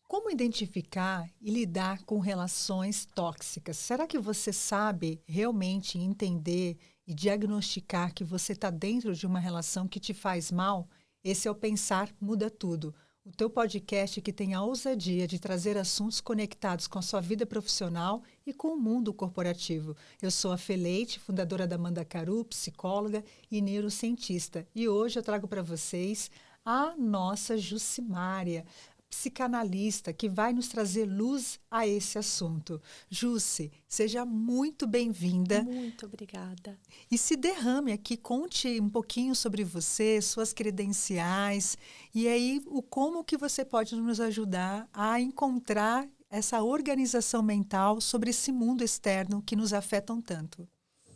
Como identificar e lidar com relações tóxicas? Será que você sabe realmente entender e diagnosticar que você está dentro de uma relação que te faz mal? Esse é o Pensar Muda Tudo. O teu podcast que tem a ousadia de trazer assuntos conectados com a sua vida profissional e com o mundo corporativo. Eu sou a Feleite, fundadora da Mandacaru, psicóloga e neurocientista. E hoje eu trago para vocês a nossa Jucimária, psicanalista, que vai nos trazer luz a esse assunto. Jusce, seja muito bem-vinda. Muito obrigada. E se derrame aqui, conte um pouquinho sobre você, suas credenciais, e aí como que você pode nos ajudar a encontrar essa organização mental sobre esse mundo externo que nos afetam tanto.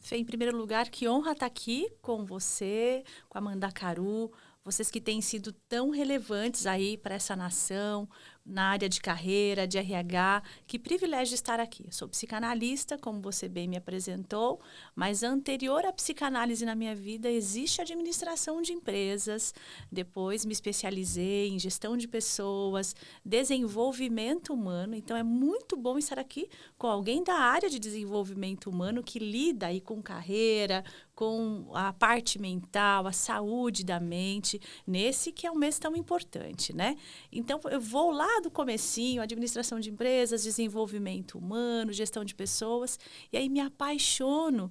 Fê, em primeiro lugar, que honra estar aqui com você, com a Mandacaru, vocês que têm sido tão relevantes aí para essa nação, na área de carreira, de RH. Que privilégio estar aqui. Sou psicanalista, como você bem me apresentou, mas anterior à psicanálise na minha vida existe administração de empresas. Depois me especializei em gestão de pessoas, desenvolvimento humano. Então é muito bom estar aqui com alguém da área de desenvolvimento humano que lida aí com carreira, com a parte mental, a saúde da mente, nesse que é um mês tão importante, né? Então, eu vou lá do comecinho, administração de empresas, desenvolvimento humano, gestão de pessoas, e aí me apaixono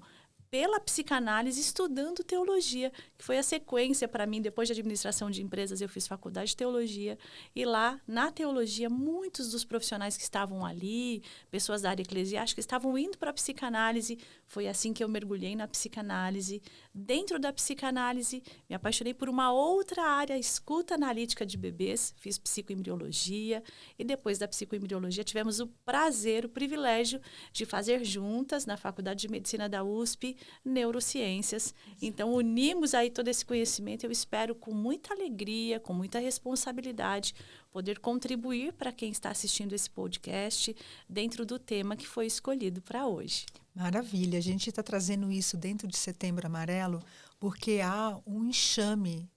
pela psicanálise estudando teologia, que foi a sequência para mim. Depois de administração de empresas, eu fiz faculdade de teologia. E lá, na teologia, muitos dos profissionais que estavam ali, pessoas da área eclesiástica, estavam indo para a psicanálise. Foi assim que eu mergulhei na psicanálise. Dentro da psicanálise, me apaixonei por uma outra área, escuta analítica de bebês. Fiz psicoembriologia. E depois da psicoembriologia, tivemos o prazer, o privilégio de fazer juntas, na Faculdade de Medicina da USP, neurociências. Então, unimos aí todo esse conhecimento. Eu espero, com muita alegria, com muita responsabilidade, poder contribuir para quem está assistindo esse podcast dentro do tema que foi escolhido para hoje. Maravilha. A gente está trazendo isso dentro de Setembro Amarelo porque há um enxame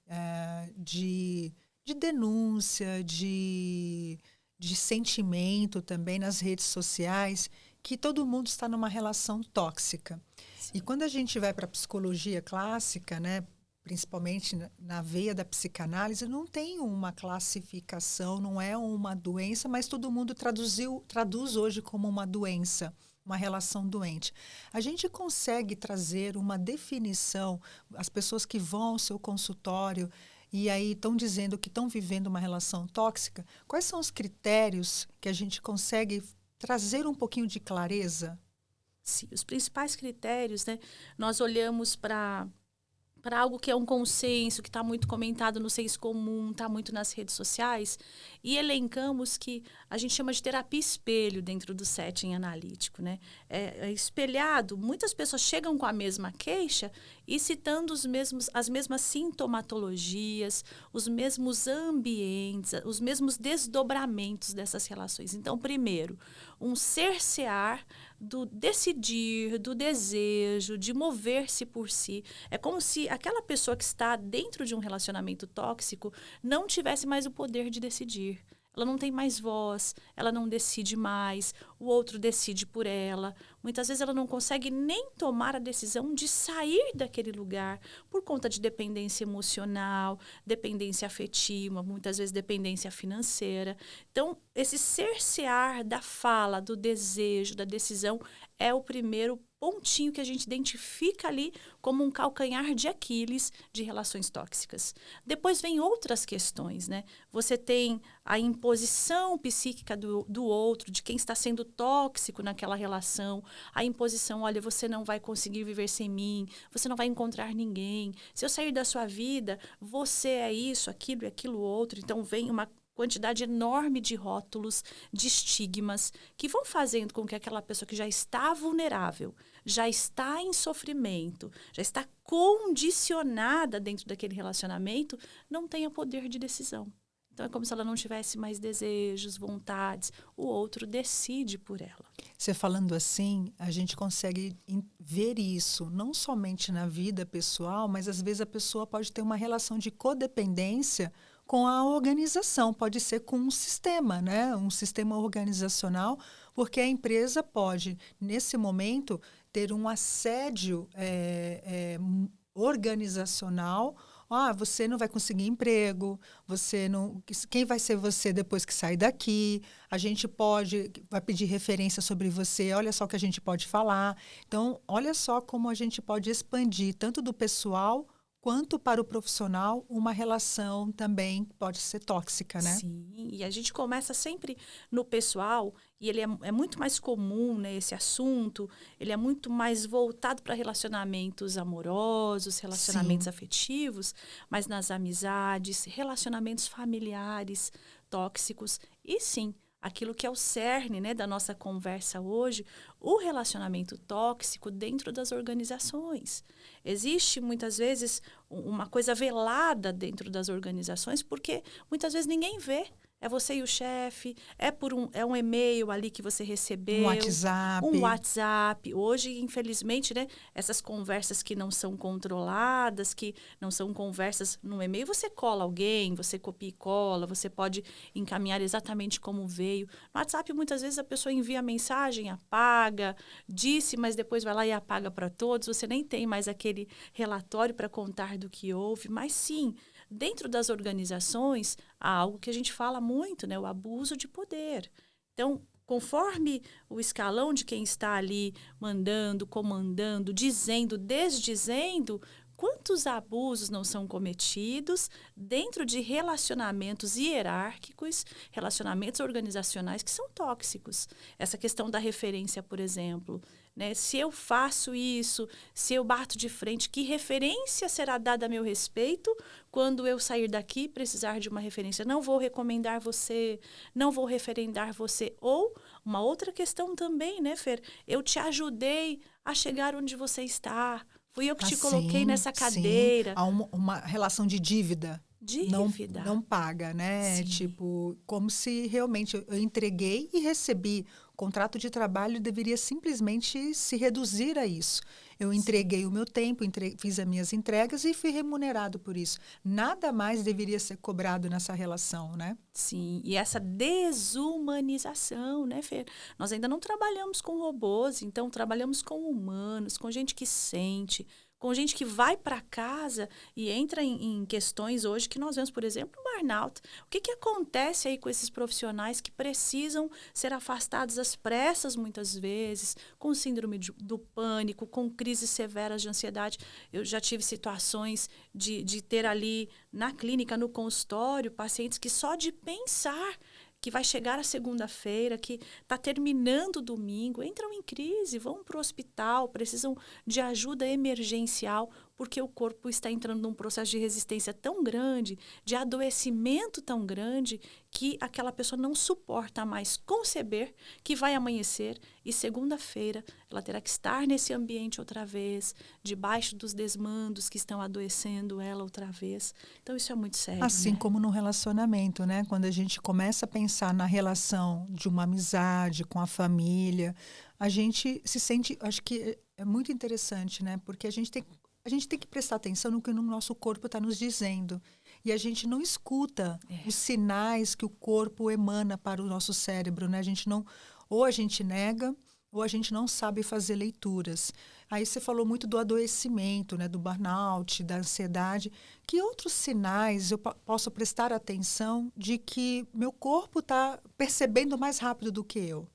de denúncia, de sentimento também nas redes sociais, que todo mundo está numa relação tóxica. Sim. E quando a gente vai para a psicologia clássica, né, principalmente na veia da psicanálise, não tem uma classificação, não é uma doença, mas todo mundo traduz hoje como uma doença, uma relação doente. A gente consegue trazer uma definição, as pessoas que vão ao seu consultório e aí estão dizendo que estão vivendo uma relação tóxica, quais são os critérios que a gente consegue trazer um pouquinho de clareza? Sim, os principais critérios, né? Nós olhamos para algo que é um consenso, que está muito comentado no senso comum, está muito nas redes sociais, e elencamos que a gente chama de terapia espelho dentro do setting analítico, né? É espelhado, muitas pessoas chegam com a mesma queixa e citando as mesmas sintomatologias, os mesmos ambientes, os mesmos desdobramentos dessas relações. Então, primeiro, um cercear do decidir, do desejo, de mover-se por si. É como se aquela pessoa que está dentro de um relacionamento tóxico não tivesse mais o poder de decidir. Ela não tem mais voz, ela não decide mais, o outro decide por ela. Muitas vezes ela não consegue nem tomar a decisão de sair daquele lugar por conta de dependência emocional, dependência afetiva, muitas vezes dependência financeira. Então, esse cercear da fala, do desejo, da decisão é o primeiro pontinho que a gente identifica ali como um calcanhar de Aquiles de relações tóxicas. Depois vem outras questões, né? Você tem a imposição psíquica do outro, de quem está sendo tóxico naquela relação, a imposição, olha, você não vai conseguir viver sem mim, você não vai encontrar ninguém, se eu sair da sua vida, você é isso, aquilo e aquilo outro. Então vem uma quantidade enorme de rótulos, de estigmas, que vão fazendo com que aquela pessoa que já está vulnerável, já está em sofrimento, já está condicionada dentro daquele relacionamento, não tenha poder de decisão. Então, é como se ela não tivesse mais desejos, vontades. O outro decide por ela. Você falando assim, a gente consegue ver isso, não somente na vida pessoal, mas às vezes a pessoa pode ter uma relação de codependência com a organização, pode ser com um sistema, né? Um sistema organizacional, porque a empresa pode, nesse momento, ter um assédio organizacional. Ah, você não vai conseguir emprego, você não, quem vai ser você depois que sair daqui? A gente vai pedir referência sobre você, olha só o que a gente pode falar. Então, olha só como a gente pode expandir, tanto do pessoal quanto para o profissional, uma relação também que pode ser tóxica, né? Sim, e a gente começa sempre no pessoal, e ele é muito mais comum, né, esse assunto, ele é muito mais voltado para relacionamentos amorosos, relacionamentos Sim. afetivos, mas nas amizades, relacionamentos familiares tóxicos, e sim, aquilo que é o cerne, né, da nossa conversa hoje, o relacionamento tóxico dentro das organizações. Existe, muitas vezes, uma coisa velada dentro das organizações, porque muitas vezes ninguém vê. É você e o chefe, é um e-mail ali que você recebeu, um WhatsApp. Hoje, infelizmente, né, essas conversas que não são controladas, que não são conversas no e-mail, você cola alguém, você copia e cola, você pode encaminhar exatamente como veio. No WhatsApp, muitas vezes, a pessoa envia a mensagem, apaga, disse, mas depois vai lá e apaga para todos. Você nem tem mais aquele relatório para contar do que houve. Mas sim, dentro das organizações, há algo que a gente fala muito, né? O abuso de poder. Então, conforme o escalão de quem está ali mandando, comandando, dizendo, desdizendo, quantos abusos não são cometidos dentro de relacionamentos hierárquicos, relacionamentos organizacionais que são tóxicos. Essa questão da referência, por exemplo, né? Se eu faço isso, se eu bato de frente, que referência será dada a meu respeito quando eu sair daqui e precisar de uma referência? Não vou recomendar você, não vou referendar você. Ou uma outra questão também, né, Fer? Eu te ajudei a chegar onde você está. Fui eu que te coloquei nessa Sim. cadeira. Há uma relação de dívida. Não Dívida. paga, né? Sim. Tipo, como se realmente eu entreguei e recebi. O contrato de trabalho deveria simplesmente se reduzir a isso. Eu Sim. entreguei o meu tempo, fiz as minhas entregas e fui remunerado por isso. Nada mais deveria ser cobrado nessa relação, né? Sim, e essa desumanização, né, Fer? Nós ainda não trabalhamos com robôs, então trabalhamos com humanos, com gente que sente, com gente que vai para casa e entra em questões hoje que nós vemos, por exemplo, o burnout. O que acontece aí com esses profissionais que precisam ser afastados às pressas, muitas vezes, com síndrome do pânico, com crises severas de ansiedade? Eu já tive situações de ter ali na clínica, no consultório, pacientes que só de pensar que vai chegar a segunda-feira, que está terminando o domingo, entram em crise, vão para o hospital, precisam de ajuda emergencial, porque o corpo está entrando num processo de resistência tão grande, de adoecimento tão grande, que aquela pessoa não suporta mais conceber que vai amanhecer e segunda-feira ela terá que estar nesse ambiente outra vez, debaixo dos desmandos que estão adoecendo ela outra vez. Então, isso é muito sério, Assim né? como no relacionamento, né? Quando a gente começa a pensar na relação de uma amizade com a família, a gente se sente, acho que é muito interessante, né? Porque a gente tem que prestar atenção no que o nosso corpo está nos dizendo. E a gente não escuta os sinais que o corpo emana para o nosso cérebro, né? A gente não, ou a gente nega, ou a gente não sabe fazer leituras. Aí você falou muito do adoecimento, né? Do burnout, da ansiedade. Que outros sinais eu posso prestar atenção de que meu corpo está percebendo mais rápido do que eu?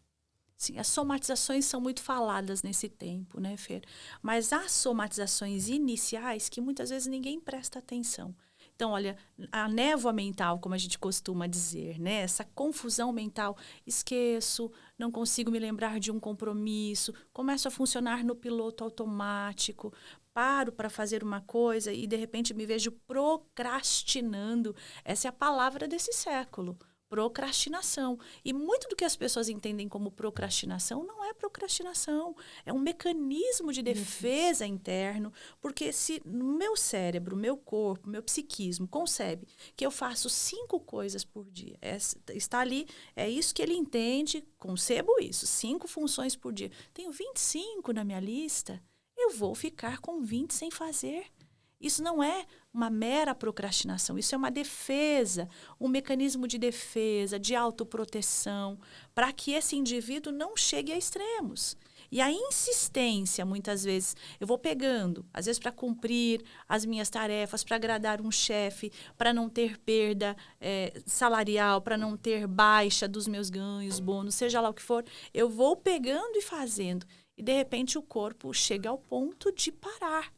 Sim, as somatizações são muito faladas nesse tempo, né, Fer? Mas há somatizações iniciais que muitas vezes ninguém presta atenção. Então, olha, a névoa mental, como a gente costuma dizer, né? Essa confusão mental, esqueço, não consigo me lembrar de um compromisso, começo a funcionar no piloto automático, paro para fazer uma coisa e de repente me vejo procrastinando. Essa é a palavra desse século. procrastinação. E muito do que as pessoas entendem como procrastinação não é procrastinação. É um mecanismo de defesa interno, porque se no meu cérebro, meu corpo, meu psiquismo concebe que eu faço 5 coisas por dia, está ali, é isso que ele entende, concebo isso, 5 funções por dia. Tenho 25 na minha lista, eu vou ficar com 20 sem fazer. Isso não é uma mera procrastinação, isso é uma defesa, um mecanismo de defesa, de autoproteção, para que esse indivíduo não chegue a extremos. E a insistência, muitas vezes, eu vou pegando, às vezes para cumprir as minhas tarefas, para agradar um chefe, para não ter perda salarial, para não ter baixa dos meus ganhos, bônus, seja lá o que for, eu vou pegando e fazendo. E, de repente, o corpo chega ao ponto de parar.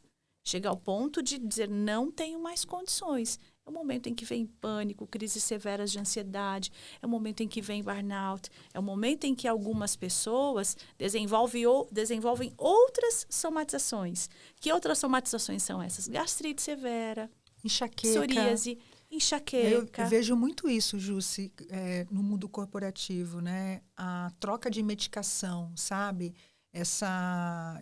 Chega ao ponto de dizer, não tenho mais condições. É o momento em que vem pânico, crises severas de ansiedade, é o momento em que vem burnout, é o momento em que algumas pessoas desenvolvem outras somatizações. Que outras somatizações são essas? Gastrite severa, enxaqueca, psoríase, enxaqueca. Eu vejo muito isso, Jussi, no mundo corporativo, né? A troca de medicação, sabe?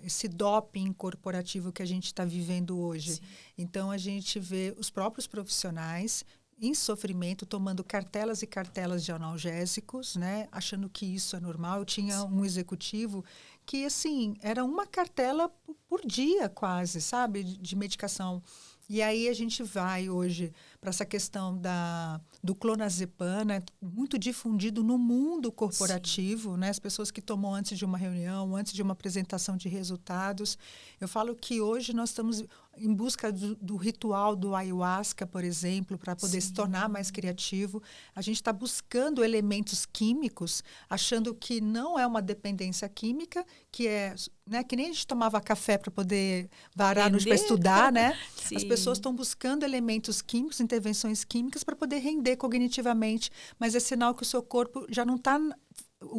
Esse doping corporativo que a gente está vivendo hoje. Sim. Então, a gente vê os próprios profissionais em sofrimento, tomando cartelas e cartelas de analgésicos, né? Achando que isso é normal. Eu tinha um executivo que, assim, era uma cartela por dia quase, sabe? De medicação. E aí a gente vai hoje para essa questão do clonazepam, né? Muito difundido no mundo corporativo, né? As pessoas que tomam antes de uma reunião, antes de uma apresentação de resultados. Eu falo que hoje nós estamos em busca do ritual do ayahuasca, por exemplo, para poder se tornar mais criativo. A gente está buscando elementos químicos, achando que não é uma dependência química, que é, né, que nem a gente tomava café para poder varar para estudar, né? As pessoas estão buscando elementos químicos, intervenções químicas para poder render cognitivamente, mas é sinal que o seu corpo já não está,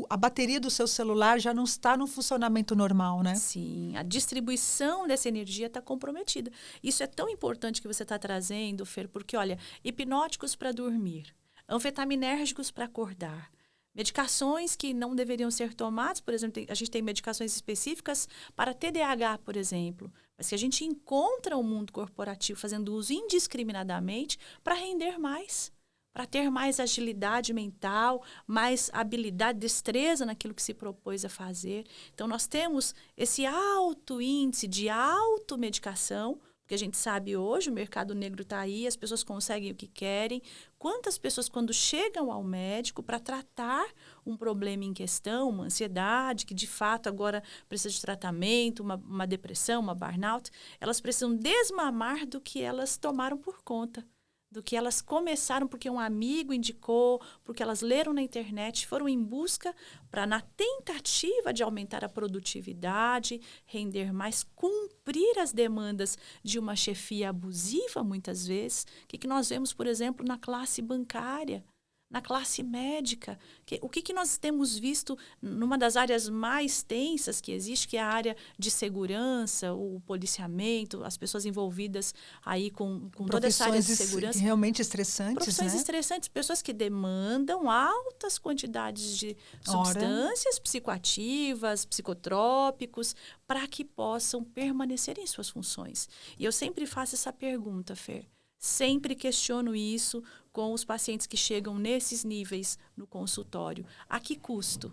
a bateria do seu celular já não está no funcionamento normal, né? Sim, a distribuição dessa energia está comprometida. Isso é tão importante que você está trazendo, Fer, porque, olha, hipnóticos para dormir, anfetaminérgicos para acordar, medicações que não deveriam ser tomadas, por exemplo, a gente tem medicações específicas para TDAH, por exemplo, mas que a gente encontra o mundo corporativo fazendo uso indiscriminadamente para render mais, para ter mais agilidade mental, mais habilidade, destreza naquilo que se propôs a fazer. Então, nós temos esse alto índice de automedicação, porque a gente sabe hoje, o mercado negro está aí, as pessoas conseguem o que querem. Quantas pessoas, quando chegam ao médico para tratar um problema em questão, uma ansiedade, que de fato agora precisa de tratamento, uma depressão, uma burnout, elas precisam desmamar do que elas tomaram por conta, do que elas começaram porque um amigo indicou, porque elas leram na internet, foram em busca para, na tentativa de aumentar a produtividade, render mais, cumprir as demandas de uma chefia abusiva, muitas vezes. O que nós vemos, por exemplo, na classe bancária, na classe médica. O que nós temos visto numa das áreas mais tensas que existe, que é a área de segurança, o policiamento, as pessoas envolvidas aí com toda essa área de segurança. Realmente estressantes, profissões estressantes, pessoas que demandam altas quantidades de substâncias psicoativas, psicotrópicos, para que possam permanecer em suas funções. E eu sempre faço essa pergunta, Fer. Sempre questiono isso com os pacientes que chegam nesses níveis no consultório. A que custo?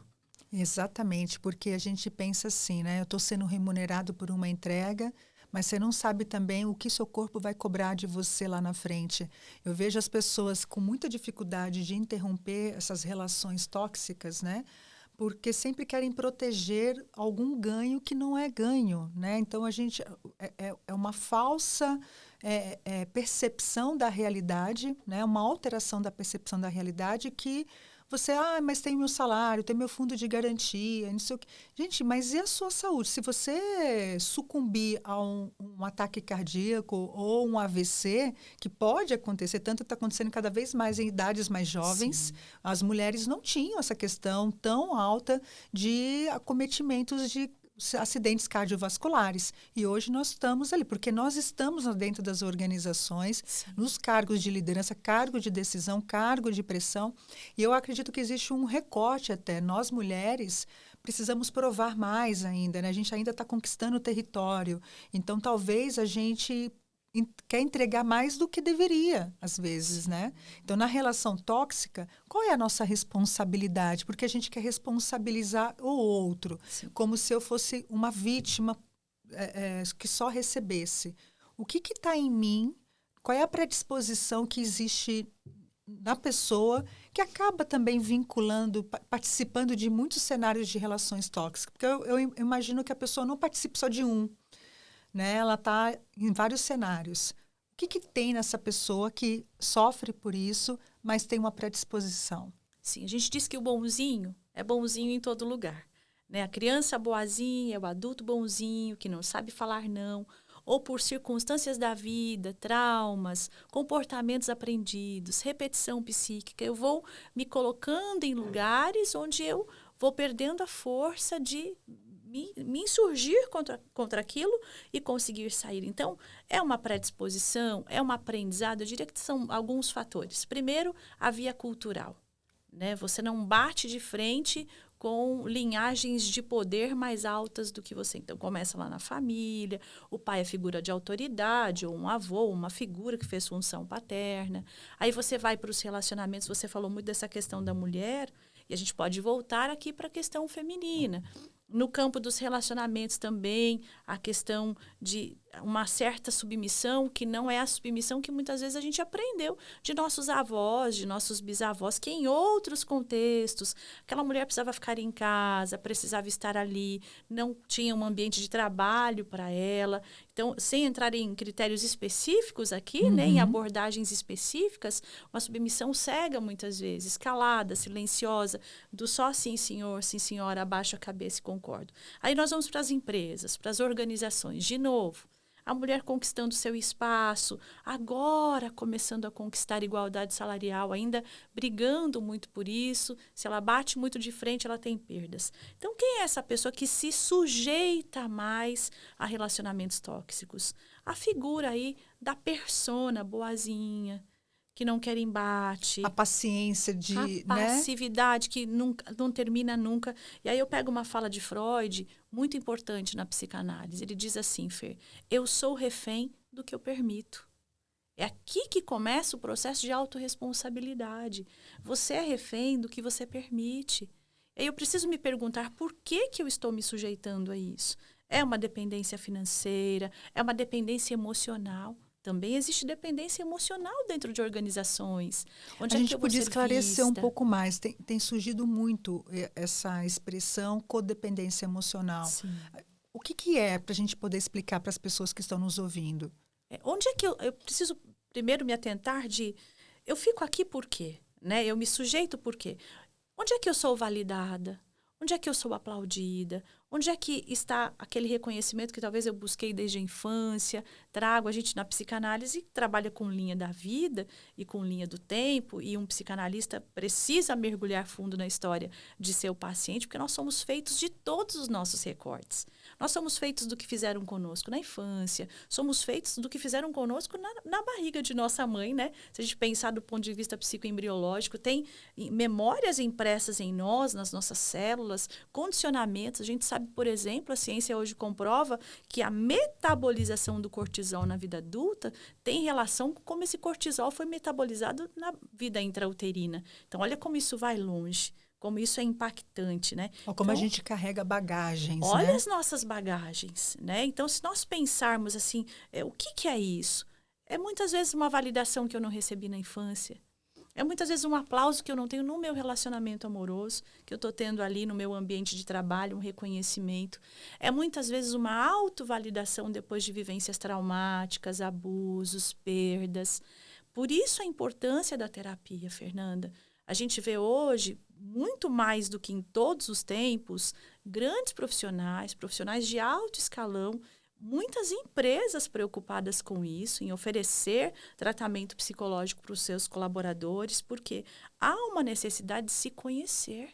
Exatamente, porque a gente pensa assim, né? Eu estou sendo remunerado por uma entrega, mas você não sabe também o que seu corpo vai cobrar de você lá na frente. Eu vejo as pessoas com muita dificuldade de interromper essas relações tóxicas, né? Porque sempre querem proteger algum ganho que não é ganho, né? Então, a gente é uma falsa percepção da realidade, né? Uma alteração da percepção da realidade que você, mas tem meu salário, tem meu fundo de garantia, não sei o quê. Gente, mas e a sua saúde? Se você sucumbir a um ataque cardíaco ou um AVC, que pode acontecer, tanto está acontecendo cada vez mais em idades mais jovens, sim, as mulheres não tinham essa questão tão alta de acometimentos de os acidentes cardiovasculares. E hoje nós estamos ali, porque nós estamos dentro das organizações, Sim. nos cargos de liderança, cargo de decisão, cargo de pressão. E eu acredito que existe um recorte até. Nós, mulheres, precisamos provar mais ainda, né? A gente ainda está conquistando o território. Então, talvez a gente quer entregar mais do que deveria, às vezes, né? Então, na relação tóxica, qual é a nossa responsabilidade? Porque a gente quer responsabilizar o outro, Sim. como se eu fosse uma vítima que só recebesse. O que está em mim? Qual é a predisposição que existe na pessoa que acaba também vinculando, participando de muitos cenários de relações tóxicas? Porque eu imagino que a pessoa não participe só de um, né? Ela está em vários cenários. O que tem nessa pessoa que sofre por isso, mas tem uma predisposição? Sim, a gente diz que o bonzinho é bonzinho em todo lugar, né? A criança boazinha, o adulto bonzinho, que não sabe falar não, ou por circunstâncias da vida, traumas, comportamentos aprendidos, repetição psíquica, eu vou me colocando em lugares onde eu vou perdendo a força de me insurgir contra aquilo e conseguir sair. Então, é uma predisposição, é um aprendizado, eu diria que são alguns fatores. Primeiro, a via cultural, né? Você não bate de frente com linhagens de poder mais altas do que você. Então, começa lá na família, o pai é figura de autoridade, ou um avô, uma figura que fez função paterna. Aí você vai para os relacionamentos, você falou muito dessa questão da mulher, e a gente pode voltar aqui para a questão feminina. No campo dos relacionamentos também, a questão de uma certa submissão, que não é a submissão que muitas vezes a gente aprendeu de nossos avós, de nossos bisavós, que em outros contextos, aquela mulher precisava ficar em casa, precisava estar ali, não tinha um ambiente de trabalho para ela. Então, sem entrar em critérios específicos aqui, né, em abordagens específicas, uma submissão cega muitas vezes, calada, silenciosa, do só sim, senhora, abaixa a cabeça e concordo. Aí nós vamos para as empresas, para as organizações. De novo, a mulher conquistando seu espaço, agora começando a conquistar igualdade salarial, ainda brigando muito por isso. Se ela bate muito de frente, ela tem perdas. Então, quem é essa pessoa que se sujeita mais a relacionamentos tóxicos? A figura aí da persona boazinha, que não quer embate. A paciência A de, né? passividade que nunca, não termina nunca. E aí eu pego uma fala de Freud, muito importante na psicanálise. Ele diz assim, Fer, eu sou refém do que eu permito. É aqui que começa o processo de autorresponsabilidade. Você é refém do que você permite. E aí eu preciso me perguntar por que eu estou me sujeitando a isso. É uma dependência financeira, é uma dependência emocional. Também existe dependência emocional dentro de organizações. Onde A é que gente eu vou podia ser esclarecer um vista? pouco mais. Tem surgido muito essa expressão codependência emocional. Sim. O que é para a gente poder explicar para as pessoas que estão nos ouvindo? Onde é que eu preciso primeiro me atentar de eu fico aqui por quê? Né? Eu me sujeito por quê? Onde é que eu sou validada? Onde é que eu sou aplaudida? Onde é que está aquele reconhecimento que talvez eu busquei desde a infância? Trago, a gente na psicanálise trabalha com linha da vida e com linha do tempo, e um psicanalista precisa mergulhar fundo na história de seu paciente, porque nós somos feitos de todos os nossos recortes. Nós somos feitos do que fizeram conosco na infância, somos feitos do que fizeram conosco na barriga de nossa mãe, né? Se a gente pensar do ponto de vista psicoembriológico, tem memórias impressas em nós, nas nossas células, condicionamentos. A gente sabe, por exemplo, a ciência hoje comprova que a metabolização do cortisol na vida adulta tem relação com como esse cortisol foi metabolizado na vida intrauterina. Então, olha como isso vai longe, como isso é impactante, né? Ou como então, a gente carrega bagagens, olha né? as nossas bagagens, né? Então, se nós pensarmos assim, o que é isso? É muitas vezes uma validação que eu não recebi na infância. É muitas vezes um aplauso que eu não tenho no meu relacionamento amoroso, que eu estou tendo ali no meu ambiente de trabalho, um reconhecimento. É muitas vezes uma autovalidação depois de vivências traumáticas, abusos, perdas. Por isso a importância da terapia, Fernanda. A gente vê hoje, muito mais do que em todos os tempos, grandes profissionais de alto escalão, muitas empresas preocupadas com isso, em oferecer tratamento psicológico para os seus colaboradores, porque há uma necessidade de se conhecer.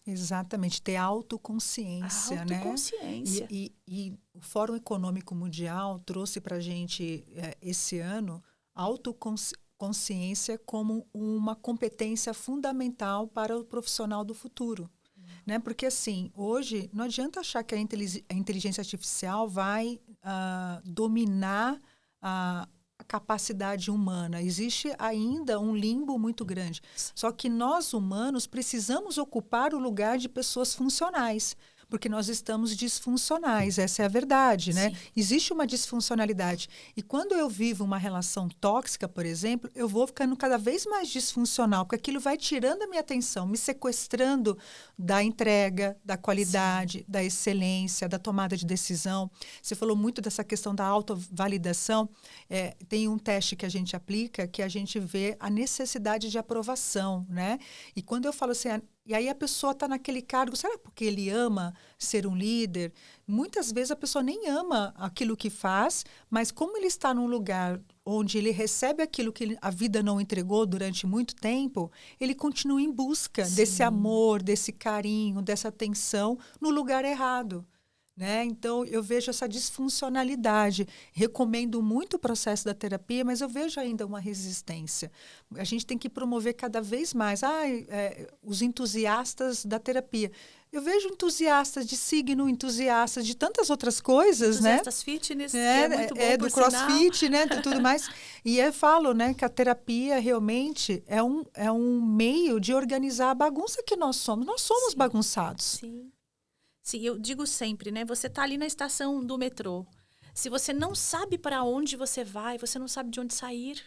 Exatamente, ter A autoconsciência, né? autoconsciência. E o Fórum Econômico Mundial trouxe para a gente, esse ano, autoconsciência como uma competência fundamental para o profissional do futuro. Né? Porque, assim, hoje não adianta achar que a inteligência artificial vai dominar a capacidade humana. Existe ainda um limbo muito grande. Só que nós, humanos, precisamos ocupar o lugar de pessoas funcionais, porque nós estamos disfuncionais, essa é a verdade, né? Sim. Existe uma disfuncionalidade. E quando eu vivo uma relação tóxica, por exemplo, eu vou ficando cada vez mais disfuncional, porque aquilo vai tirando a minha atenção, me sequestrando da entrega, da qualidade, Sim. da excelência, da tomada de decisão. Você falou muito dessa questão da autovalidação. Tem um teste que a gente aplica que a gente vê a necessidade de aprovação, né? E quando eu falo assim, e aí a pessoa está naquele cargo, será porque ele ama ser um líder? Muitas vezes a pessoa nem ama aquilo que faz, mas como ele está num lugar onde ele recebe aquilo que a vida não entregou durante muito tempo, ele continua em busca desse amor, desse carinho, dessa atenção no lugar errado. Né? Então, eu vejo essa disfuncionalidade. Recomendo muito o processo da terapia, mas eu vejo ainda uma resistência. A gente tem que promover cada vez mais os entusiastas da terapia. Eu vejo entusiastas de signo, entusiastas de tantas outras coisas, Entusiastas fitness, que é muito bom, do por sinal. crossfit, né, tudo mais. E eu falo, né, que a terapia realmente é um meio de organizar a bagunça que nós somos. Nós somos Sim. bagunçados. Sim. Sim, eu digo sempre, né? Você tá ali na estação do metrô. Se você não sabe para onde você vai, você não sabe de onde sair.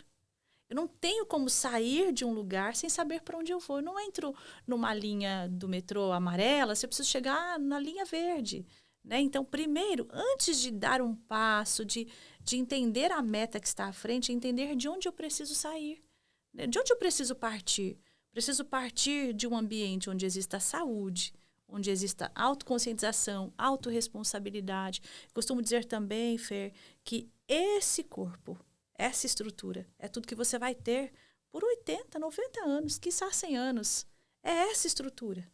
Eu não tenho como sair de um lugar sem saber para onde eu vou. Eu não entro numa linha do metrô amarela se eu preciso chegar na linha verde. Né? Então, primeiro, antes de dar um passo, de entender a meta que está à frente, entender de onde eu preciso sair. Né? De onde eu preciso partir? Preciso partir de um ambiente onde exista saúde, onde exista autoconscientização, autorresponsabilidade. Costumo dizer também, Fer, que esse corpo, essa estrutura, é tudo que você vai ter por 80, 90 anos, quiçá 100 anos. É essa estrutura.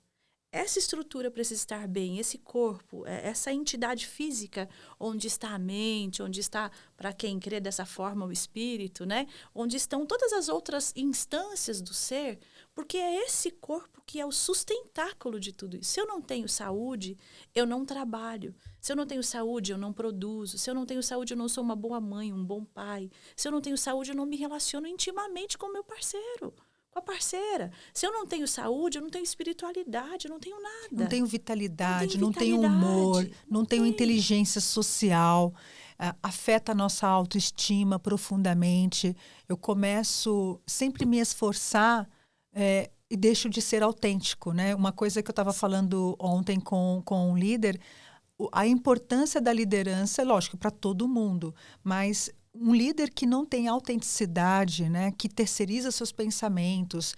Essa estrutura precisa estar bem, esse corpo, essa entidade física, onde está a mente, onde está, para quem crê dessa forma, o espírito, né? Onde estão todas as outras instâncias do ser, porque é esse corpo que é o sustentáculo de tudo isso. Se eu não tenho saúde, eu não trabalho. Se eu não tenho saúde, eu não produzo. Se eu não tenho saúde, eu não sou uma boa mãe, um bom pai. Se eu não tenho saúde, eu não me relaciono intimamente com o meu parceiro, com a parceira. Se eu não tenho saúde, eu não tenho espiritualidade, eu não tenho nada. Não tenho vitalidade, não não tenho tenho humor, não tenho tem. inteligência social, afeta a nossa autoestima profundamente. Eu começo sempre me esforçar e deixo de ser autêntico, né? Uma coisa que eu estava falando ontem com um líder, a importância da liderança, lógico, para todo mundo, mas um líder que não tem autenticidade, né, que terceiriza seus pensamentos,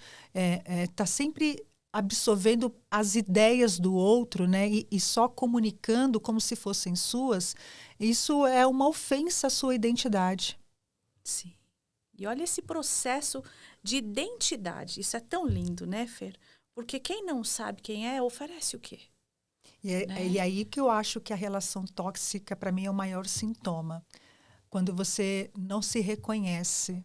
está sempre absorvendo as ideias do outro, né, e só comunicando como se fossem suas, isso é uma ofensa à sua identidade. Sim. E olha esse processo de identidade. Isso é tão lindo, né, Fer? Porque quem não sabe quem é, oferece o quê? E aí que eu acho que a relação tóxica, para mim, é o maior sintoma. Quando você não se reconhece,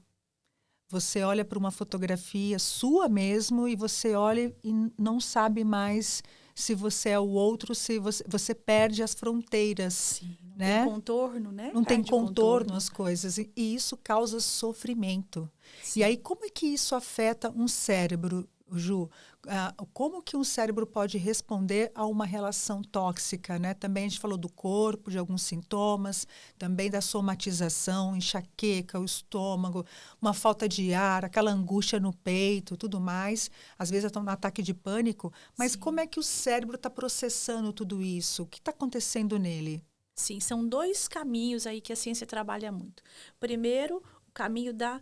você olha para uma fotografia sua mesmo e você olha e não sabe mais se você é o outro, se você perde as fronteiras. Sim, não né? tem contorno, né? Não tem Perde o contorno as coisas. E isso causa sofrimento. Sim. E aí, como é que isso afeta um cérebro, Ju? Como que um cérebro pode responder a uma relação tóxica, né? Também a gente falou do corpo, de alguns sintomas, também da somatização, enxaqueca, o estômago, uma falta de ar, aquela angústia no peito, tudo mais. Às vezes estão no ataque de pânico. Mas Sim. como é que o cérebro está processando tudo isso? O que está acontecendo nele? Sim, são dois caminhos aí que a ciência trabalha muito. Primeiro, o caminho da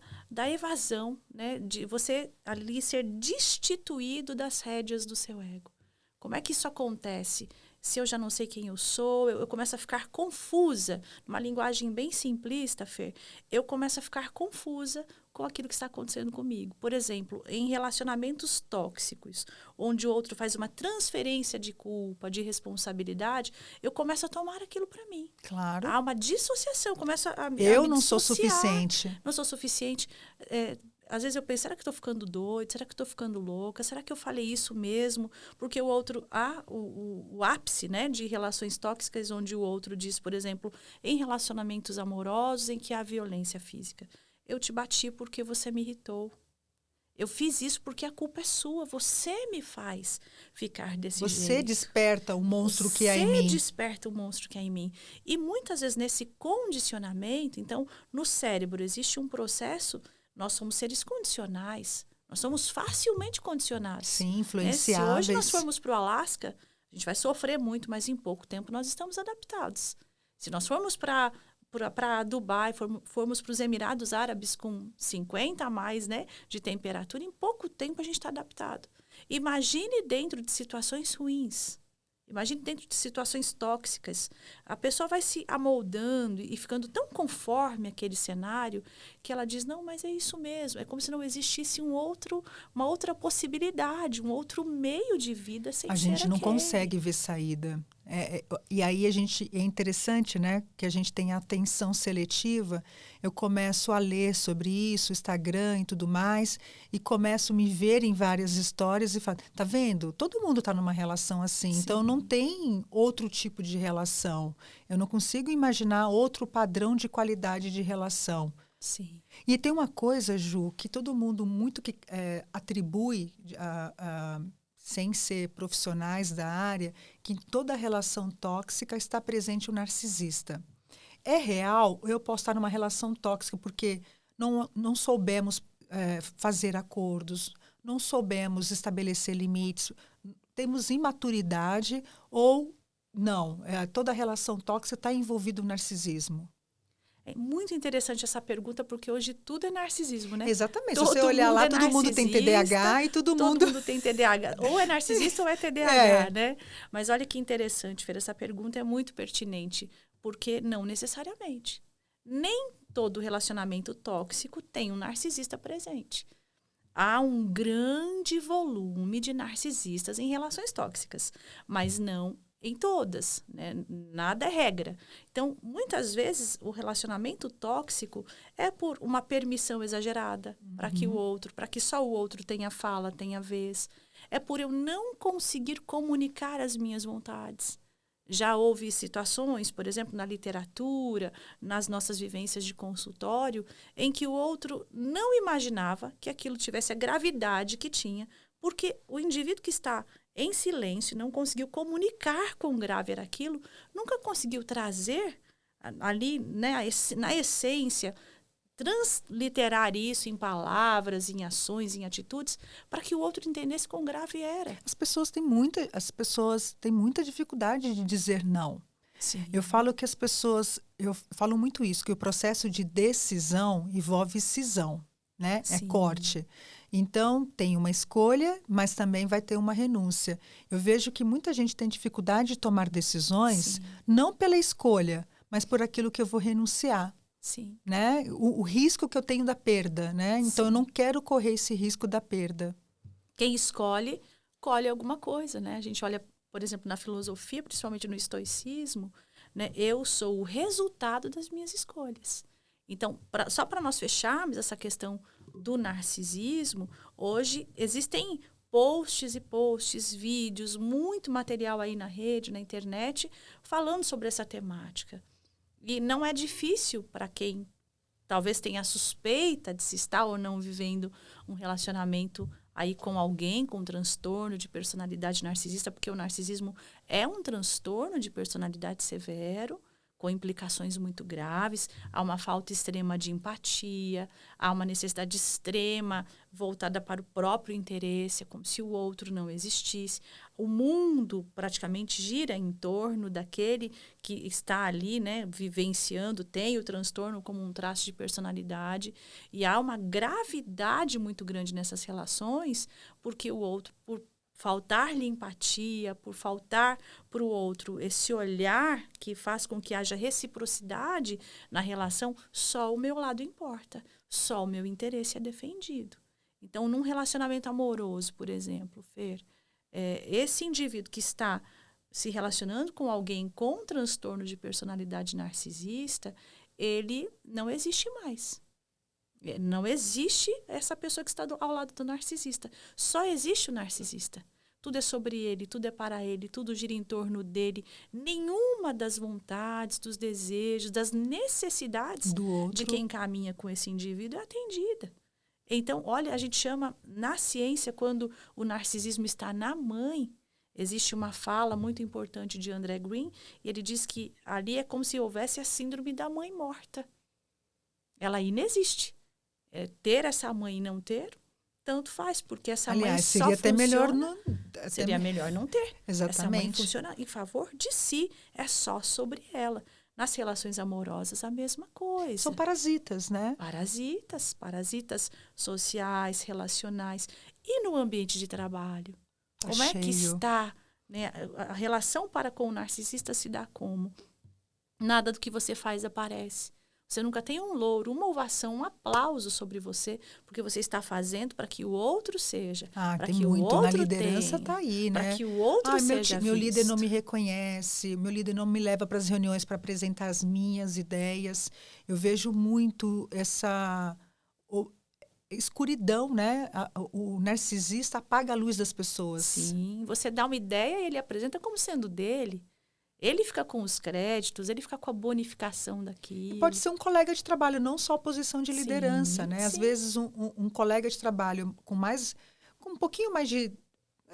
evasão, né? De você ali ser destituído das rédeas do seu ego. Como é que isso acontece? Se eu já não sei quem eu sou, eu começo a ficar confusa. Numa linguagem bem simplista, Fer, eu começo a ficar confusa com aquilo que está acontecendo comigo. Por exemplo, em relacionamentos tóxicos, onde o outro faz uma transferência de culpa, de responsabilidade, eu começo a tomar aquilo para mim. Claro. Há uma dissociação, começo a me Eu não sou dissociar. suficiente. Não sou suficiente. Às vezes eu penso, será que estou ficando doida? Será que estou ficando louca? Será que eu falei isso mesmo? Porque o outro, o ápice, né, de relações tóxicas, onde o outro diz, por exemplo, em relacionamentos amorosos em que há violência física. Eu te bati porque você me irritou. Eu fiz isso porque a culpa é sua. Você me faz ficar desse jeito. Você desperta o monstro que há em mim. Você desperta o monstro que há em mim. E muitas vezes nesse condicionamento, então, no cérebro existe um processo, nós somos seres condicionais. Nós somos facilmente condicionados. Sim, influenciáveis. Se hoje nós formos para o Alasca, a gente vai sofrer muito, mas em pouco tempo nós estamos adaptados. Se nós formos para Dubai, formos para os Emirados Árabes com 50 a mais, né, de temperatura, em pouco tempo a gente está adaptado. Imagine dentro de situações ruins. Imagine dentro de situações tóxicas. A pessoa vai se amoldando e ficando tão conforme aquele cenário que ela diz, não, mas é isso mesmo. É como se não existisse uma outra possibilidade, um outro meio de vida sem ser A gente não aquele. consegue ver saída. E aí é interessante, né, que a gente tem atenção seletiva. Eu começo a ler sobre isso, Instagram e tudo mais, e começo a me ver em várias histórias e falo, tá vendo? Todo mundo está numa relação assim, Sim. Então não tem outro tipo de relação. Eu não consigo imaginar outro padrão de qualidade de relação. Sim. E tem uma coisa, Ju, que todo mundo muito atribui sem ser profissionais da área, que em toda relação tóxica está presente o narcisista. É real, eu posso estar numa relação tóxica porque não soubemos fazer acordos, não soubemos estabelecer limites, temos imaturidade ou não. Toda relação tóxica está envolvida no narcisismo. É muito interessante essa pergunta, porque hoje tudo é narcisismo, né? Exatamente. Se você olhar lá, todo mundo tem TDAH e todo mundo tem TDAH. Ou é narcisista ou é TDAH, né? Mas olha que interessante, Fer, essa pergunta é muito pertinente, porque não necessariamente. Nem todo relacionamento tóxico tem um narcisista presente. Há um grande volume de narcisistas em relações tóxicas, mas não em todas, né? Nada é regra. Então, muitas vezes, o relacionamento tóxico é por uma permissão exagerada para que só o outro tenha fala, tenha vez. É por eu não conseguir comunicar as minhas vontades. Já houve situações, por exemplo, na literatura, nas nossas vivências de consultório, em que o outro não imaginava que aquilo tivesse a gravidade que tinha, porque o indivíduo que está em silêncio, não conseguiu comunicar quão grave era aquilo, nunca conseguiu trazer ali, né, na essência, transliterar isso em palavras, em ações, em atitudes, para que o outro entendesse quão grave era. As pessoas têm muita dificuldade de dizer não. Sim. Eu falo muito isso, que o processo de decisão envolve cisão, né? Sim. É corte. Então, tem uma escolha, mas também vai ter uma renúncia. Eu vejo que muita gente tem dificuldade de tomar decisões, não pela escolha, mas por aquilo que eu vou renunciar. Sim. Né? O risco que eu tenho da perda, né? Então, eu não quero correr esse risco da perda. Quem escolhe, colhe alguma coisa, né? A gente olha, por exemplo, na filosofia, principalmente no estoicismo, né? Eu sou o resultado das minhas escolhas. Então, só para nós fecharmos essa questão do narcisismo, hoje existem posts e posts, vídeos, muito material aí na rede, na internet, falando sobre essa temática. E não é difícil para quem talvez tenha a suspeita de se estar ou não vivendo um relacionamento aí com alguém com transtorno de personalidade narcisista, porque o narcisismo é um transtorno de personalidade severo, com implicações muito graves. Há uma falta extrema de empatia, há uma necessidade extrema voltada para o próprio interesse, como se o outro não existisse. O mundo praticamente gira em torno daquele que está ali, né, vivenciando, tem o transtorno como um traço de personalidade. E há uma gravidade muito grande nessas relações, porque o outro, por faltar-lhe empatia, por faltar para o outro esse olhar que faz com que haja reciprocidade na relação, só o meu lado importa, só o meu interesse é defendido. Então, num relacionamento amoroso, por exemplo, Fer, esse indivíduo que está se relacionando com alguém com transtorno de personalidade narcisista, ele não existe mais. Não existe essa pessoa que está ao lado do narcisista. Só existe o narcisista. Tudo é sobre ele, tudo é para ele, tudo gira em torno dele. Nenhuma das vontades, dos desejos, das necessidades de quem caminha com esse indivíduo é atendida. Então, olha, a gente chama, na ciência, quando o narcisismo está na mãe, existe uma fala muito importante de André Green, e ele diz que ali é como se houvesse a síndrome da mãe morta. Ela inexiste. Ter essa mãe e não ter, tanto faz, porque essa mãe só seria funciona... Seria melhor não ter. Exatamente. Essa mãe funciona em favor de si, é só sobre ela. Nas relações amorosas, a mesma coisa. São parasitas, né? Parasitas sociais, relacionais. E no ambiente de trabalho? Como é que está? Né? A relação para com o narcisista se dá como? Nada do que você faz aparece. Você nunca tem um louro, uma ovação, um aplauso sobre você, porque você está fazendo para que o outro seja. Tem que muito. Na liderança está aí, né? Para que o outro seja meu líder não me reconhece, meu líder não me leva para as reuniões para apresentar as minhas ideias. Eu vejo muito essa escuridão, né? O narcisista apaga a luz das pessoas. Sim, você dá uma ideia e ele apresenta como sendo dele. Ele fica com os créditos, ele fica com a bonificação daquilo. E pode ser um colega de trabalho, não só posição de liderança, né? Às vezes um colega de trabalho com um pouquinho mais de...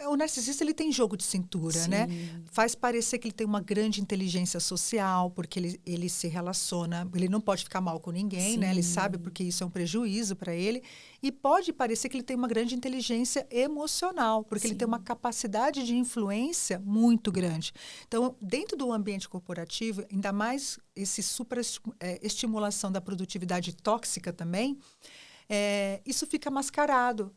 O narcisista, ele tem jogo de cintura, né? Faz parecer que ele tem uma grande inteligência social, porque ele se relaciona, ele não pode ficar mal com ninguém, né? Ele sabe porque isso é um prejuízo para ele. E pode parecer que ele tem uma grande inteligência emocional, porque ele tem uma capacidade de influência muito grande. Então, dentro do ambiente corporativo, ainda mais esse estimulação da produtividade tóxica também, isso fica mascarado.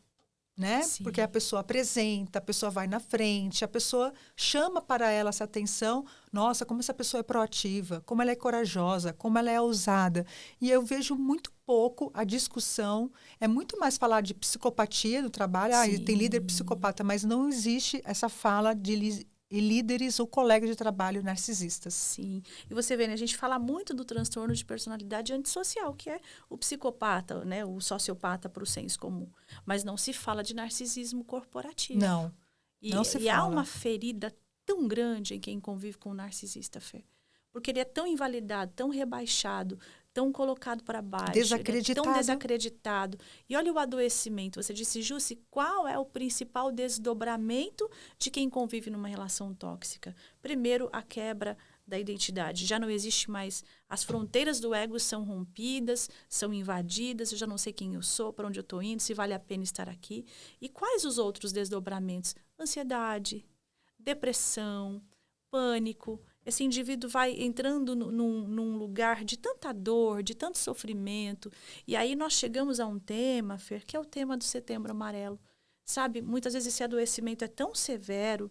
Né? Porque a pessoa apresenta, a pessoa vai na frente, a pessoa chama para ela essa atenção. Nossa, como essa pessoa é proativa, como ela é corajosa, como ela é ousada. E eu vejo muito pouco a discussão. É muito mais falar de psicopatia no trabalho. Tem líder psicopata, mas não existe essa fala de líderes ou colegas de trabalho narcisistas. Sim. E você vê, né, a gente fala muito do transtorno de personalidade antissocial, que é o psicopata, né, o sociopata para o senso comum. Mas não se fala de narcisismo corporativo. Não se fala. Há uma ferida tão grande em quem convive com o narcisista, Fê. Porque ele é tão invalidado, tão rebaixado, tão colocado para baixo. Desacreditado. Tão desacreditado. E olha o adoecimento. Você disse, Jussi, qual é o principal desdobramento de quem convive numa relação tóxica? Primeiro, a quebra da identidade. Já não existe mais. As fronteiras do ego são rompidas, são invadidas. Eu já não sei quem eu sou, para onde eu estou indo, se vale a pena estar aqui. E quais os outros desdobramentos? Ansiedade, depressão, pânico. Esse indivíduo vai entrando num lugar de tanta dor, de tanto sofrimento. E aí nós chegamos a um tema, Fer, que é o tema do Setembro Amarelo. Sabe, muitas vezes esse adoecimento é tão severo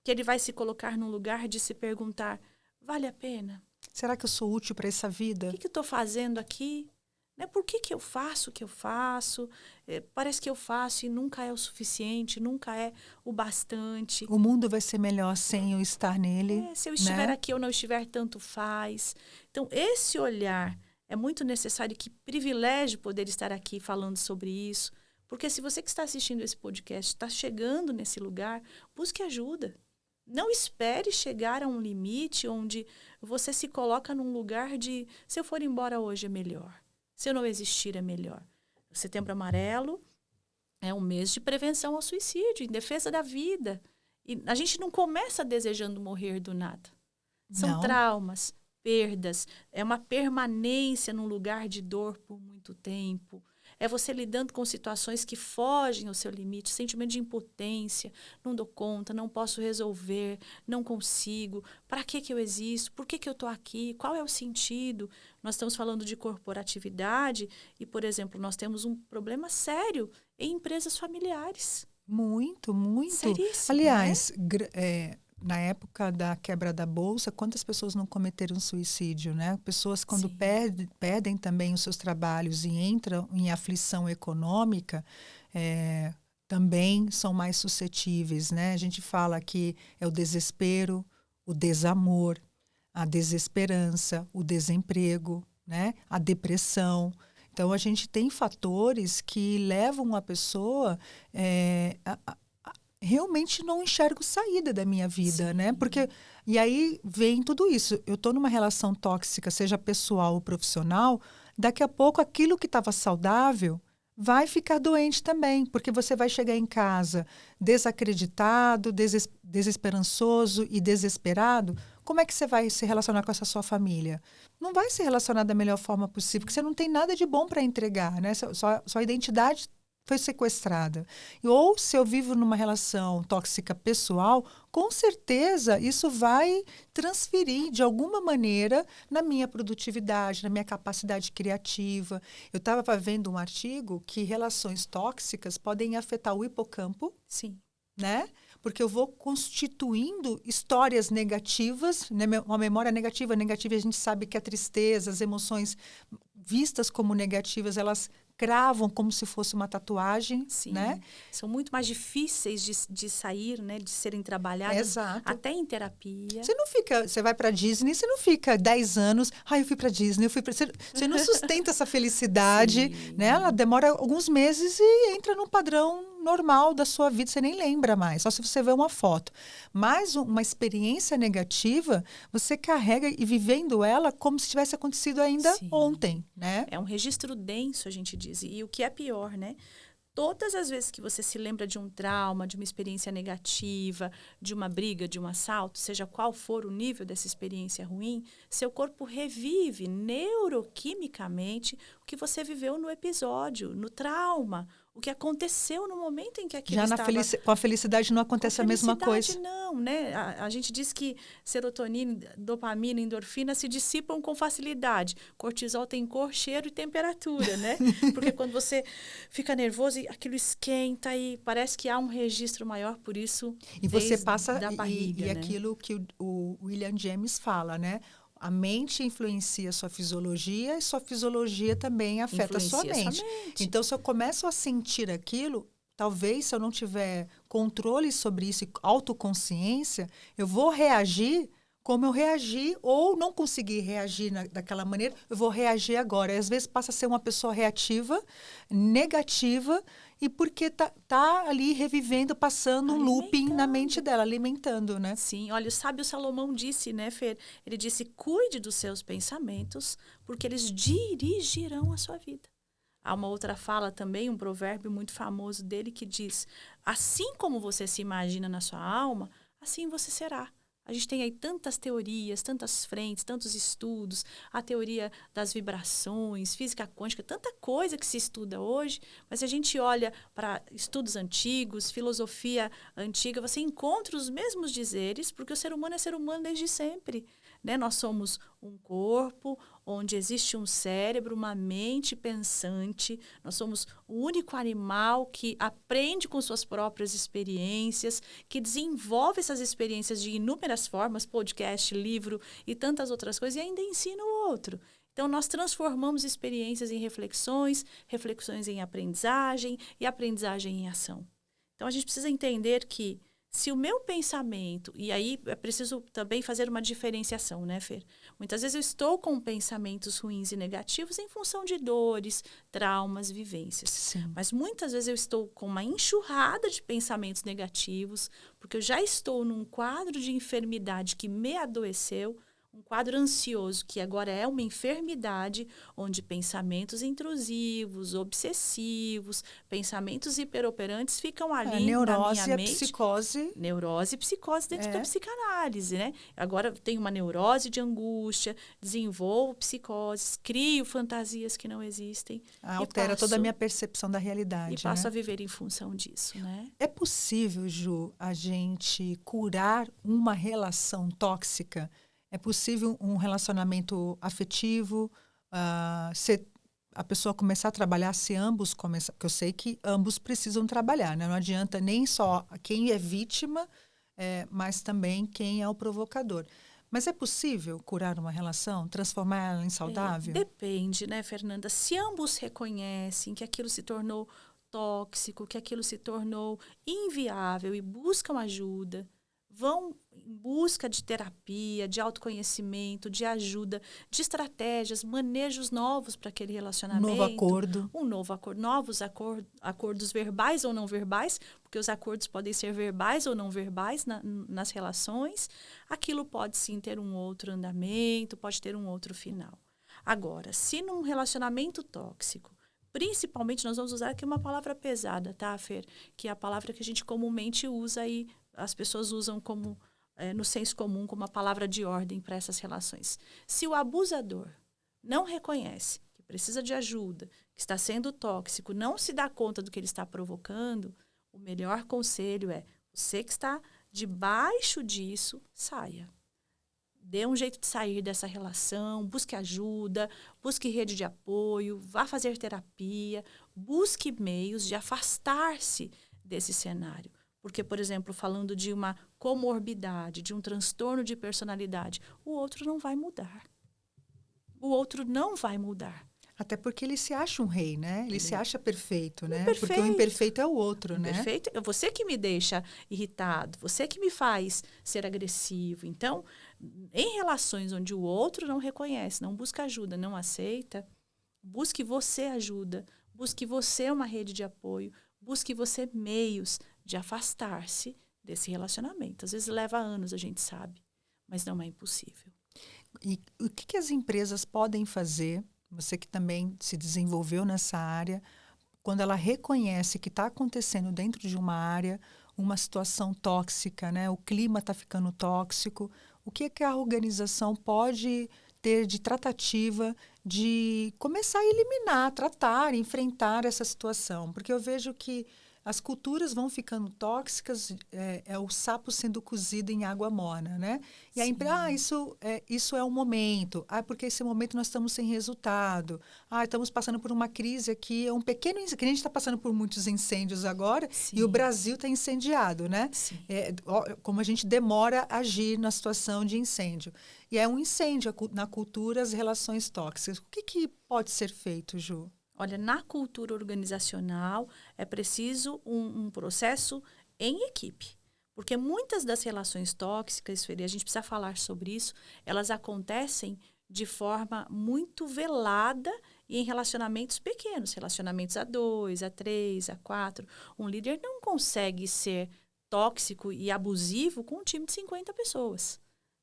que ele vai se colocar num lugar de se perguntar, vale a pena? Será que eu sou útil para essa vida? O que eu estou fazendo aqui? Né? Por que eu faço o que eu faço? Parece que eu faço e nunca é o suficiente, nunca é o bastante. O mundo vai ser melhor sem eu estar nele. Se eu estiver aqui ou não estiver, tanto faz. Então, esse olhar é muito necessário. Que privilégio poder estar aqui falando sobre isso. Porque se você que está assistindo esse podcast está chegando nesse lugar, busque ajuda. Não espere chegar a um limite onde você se coloca num lugar de se eu for embora hoje é melhor. Se eu não existir, é melhor. O Setembro Amarelo é um mês de prevenção ao suicídio, em defesa da vida. E a gente não começa desejando morrer do nada. São traumas, perdas, é uma permanência num lugar de dor por muito tempo. É você lidando com situações que fogem ao seu limite, sentimento de impotência, não dou conta, não posso resolver, não consigo, para que eu existo, por que eu estou aqui, qual é o sentido? Nós estamos falando de corporatividade e, por exemplo, nós temos um problema sério em empresas familiares. Muito, muito. Seríssimo, Aliás, na época da quebra da Bolsa, quantas pessoas não cometeram suicídio, né? Pessoas, quando Sim. perdem também os seus trabalhos e entram em aflição econômica, também são mais suscetíveis, né? A gente fala que é o desespero, o desamor, a desesperança, o desemprego, né? A depressão. Então, a gente tem fatores que levam a pessoa realmente não enxergo saída da minha vida, né? Porque e aí vem tudo isso. Eu estou numa relação tóxica, seja pessoal ou profissional, daqui a pouco aquilo que estava saudável vai ficar doente também, porque você vai chegar em casa desacreditado, desesperançoso e desesperado. Como é que você vai se relacionar com essa sua família? Não vai se relacionar da melhor forma possível, porque você não tem nada de bom para entregar, né? Sua identidade foi sequestrada. Ou se eu vivo numa relação tóxica pessoal, com certeza isso vai transferir de alguma maneira na minha produtividade, na minha capacidade criativa. Eu estava vendo um artigo que relações tóxicas podem afetar o hipocampo, Sim. né? Porque eu vou constituindo histórias negativas, né? Uma memória negativa. Negativa, a gente sabe que a tristeza, as emoções vistas como negativas, elas cravam como se fosse uma tatuagem, Sim. né? São muito mais difíceis de sair, né? De serem trabalhadas. Exato. Até em terapia. Você vai para Disney, você não fica 10 anos, eu fui para Disney, você não sustenta essa felicidade, né? Ela demora alguns meses e entra num padrão normal da sua vida, você nem lembra mais, só se você vê uma foto. Mas uma experiência negativa, você carrega e vivendo ela como se tivesse acontecido ainda ontem, né? É um registro denso, a gente diz. E o que é pior, né? Todas as vezes que você se lembra de um trauma, de uma experiência negativa, de uma briga, de um assalto, seja qual for o nível dessa experiência ruim, seu corpo revive neuroquimicamente o que você viveu no episódio, no trauma, o que aconteceu no momento em que aquilo estava... Com a felicidade não acontece a mesma coisa. Não, né? A gente diz que serotonina, dopamina, endorfina se dissipam com facilidade. Cortisol tem cor, cheiro e temperatura, né? Porque quando você fica nervoso, aquilo esquenta e parece que há um registro maior, por isso e você passa da barriga, e né? aquilo que o William James fala, né? A mente influencia a sua fisiologia e sua fisiologia também afeta a sua mente. Então, se eu começo a sentir aquilo, talvez se eu não tiver controle sobre isso e autoconsciência, eu vou reagir como eu reagi ou não conseguir reagir daquela maneira, eu vou reagir agora. E, às vezes passa a ser uma pessoa reativa, negativa, e porque tá ali revivendo, passando um looping na mente dela, alimentando, né? Sim, olha, o sábio Salomão disse, né, Fer? Ele disse, cuide dos seus pensamentos, porque eles dirigirão a sua vida. Há uma outra fala também, um provérbio muito famoso dele que diz, assim como você se imagina na sua alma, assim você será. A gente tem aí tantas teorias, tantas frentes, tantos estudos, a teoria das vibrações, física quântica, tanta coisa que se estuda hoje, mas se a gente olha para estudos antigos, filosofia antiga, você encontra os mesmos dizeres, porque o ser humano é ser humano desde sempre, né? Nós somos um corpo onde existe um cérebro, uma mente pensante. Nós somos o único animal que aprende com suas próprias experiências, que desenvolve essas experiências de inúmeras formas, podcast, livro e tantas outras coisas, e ainda ensina o outro. Então, nós transformamos experiências em reflexões, reflexões em aprendizagem e aprendizagem em ação. Então, a gente precisa entender que se o meu pensamento, e aí é preciso também fazer uma diferenciação, né, Fer? Muitas vezes eu estou com pensamentos ruins e negativos em função de dores, traumas, vivências. Sim. Mas muitas vezes eu estou com uma enxurrada de pensamentos negativos, porque eu já estou num quadro de enfermidade que me adoeceu, um quadro ansioso que agora é uma enfermidade, onde pensamentos intrusivos, obsessivos, pensamentos hiperoperantes ficam ali na minha mente. Psicose. Neurose e psicose dentro da psicanálise, né? Agora tenho uma neurose de angústia, desenvolvo psicoses, crio fantasias que não existem. Altera toda a minha percepção da realidade. E passo a viver em função disso, né? É possível, Ju, a gente curar uma relação tóxica? É possível um relacionamento afetivo a pessoa começar a trabalhar se ambos começam, porque eu sei que ambos precisam trabalhar, né? Não adianta nem só quem é vítima, mas também quem é o provocador. Mas é possível curar uma relação, transformar ela em saudável? Depende, né, Fernanda? Se ambos reconhecem que aquilo se tornou tóxico, que aquilo se tornou inviável e buscam ajuda, vão em busca de terapia, de autoconhecimento, de ajuda, de estratégias, manejos novos para aquele relacionamento. Novo acordo. Um novo acordo, novos acordos verbais ou não verbais, porque os acordos podem ser verbais ou não verbais nas relações. Aquilo pode sim ter um outro andamento, pode ter um outro final. Agora, se num relacionamento tóxico, principalmente, nós vamos usar aqui uma palavra pesada, tá, Fer? Que é a palavra que a gente comumente usa e as pessoas usam como, no senso comum, como uma palavra de ordem para essas relações. Se o abusador não reconhece que precisa de ajuda, que está sendo tóxico, não se dá conta do que ele está provocando, o melhor conselho é, você que está debaixo disso, saia. Dê um jeito de sair dessa relação, busque ajuda, busque rede de apoio, vá fazer terapia, busque meios de afastar-se desse cenário. Porque, por exemplo, falando de uma comorbidade, de um transtorno de personalidade, o outro não vai mudar. O outro não vai mudar. Até porque ele se acha um rei, né? Ele se acha perfeito, né? Imperfeito. Porque o imperfeito é o outro, né? Perfeito. É você que me deixa irritado, você que me faz ser agressivo. Então, em relações onde o outro não reconhece, não busca ajuda, não aceita, busque você ajuda, busque você uma rede de apoio, busque você meios de afastar-se desse relacionamento. Às vezes leva anos, a gente sabe, mas não é impossível. E o que as empresas podem fazer, você que também se desenvolveu nessa área, quando ela reconhece que está acontecendo dentro de uma área uma situação tóxica, né? O clima está ficando tóxico, o que a organização pode ter de tratativa de começar a eliminar, tratar, enfrentar essa situação? Porque eu vejo que as culturas vão ficando tóxicas, é o sapo sendo cozido em água morna, né? E aí, isso é um momento. Porque esse momento nós estamos sem resultado. Estamos passando por uma crise aqui, é um pequeno incêndio, que a gente está passando por muitos incêndios agora, Sim. E o Brasil está incendiado, né? Como a gente demora a agir na situação de incêndio. E é um incêndio na cultura, as relações tóxicas. O que pode ser feito, Ju? Olha, na cultura organizacional é preciso um processo em equipe. Porque muitas das relações tóxicas, Feri, a gente precisa falar sobre isso, elas acontecem de forma muito velada e em relacionamentos pequenos, relacionamentos a 2, a 3, a 4. Um líder não consegue ser tóxico e abusivo com um time de 50 pessoas.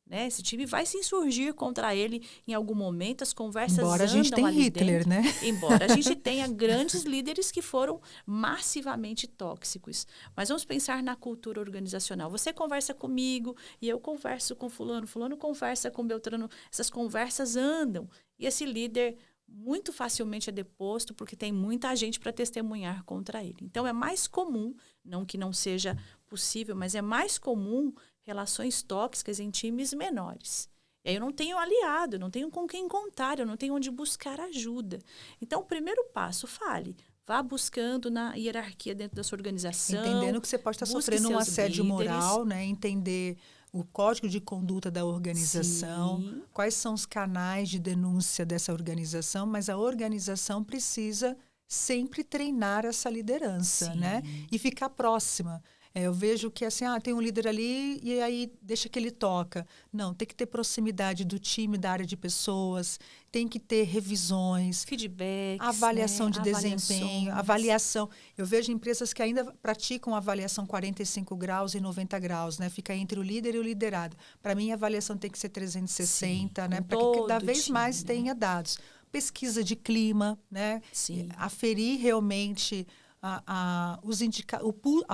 Né? Esse time vai se insurgir contra ele em algum momento, as conversas Embora a gente tenha Hitler, né? Embora a gente tenha grandes líderes que foram massivamente tóxicos. Mas vamos pensar na cultura organizacional. Você conversa comigo e eu converso com fulano, fulano conversa com Beltrano, essas conversas andam. E esse líder muito facilmente é deposto porque tem muita gente para testemunhar contra ele. Então é mais comum, não que não seja possível, mas é mais comum relações tóxicas em times menores. E aí eu não tenho aliado, eu não tenho com quem contar, eu não tenho onde buscar ajuda. Então, o primeiro passo, fale. Vá buscando na hierarquia dentro da sua organização. Entendendo que você pode estar sofrendo um assédio moral, né? Entender o código de conduta da organização, Sim. Quais são os canais de denúncia dessa organização, mas a organização precisa sempre treinar essa liderança, Sim. né? E ficar próxima. Eu vejo que assim, tem um líder ali e aí deixa que ele toca. Não, tem que ter proximidade do time, da área de pessoas, tem que ter revisões, feedbacks, avaliação, né? De desempenho, avaliações. Avaliação. Eu vejo empresas que ainda praticam avaliação 45 graus e 90 graus, né? Fica entre o líder e o liderado. Para mim, a avaliação tem que ser 360, Sim, né? Para que cada vez mais tenha dados. Pesquisa de clima, né? Sim. Aferir realmente a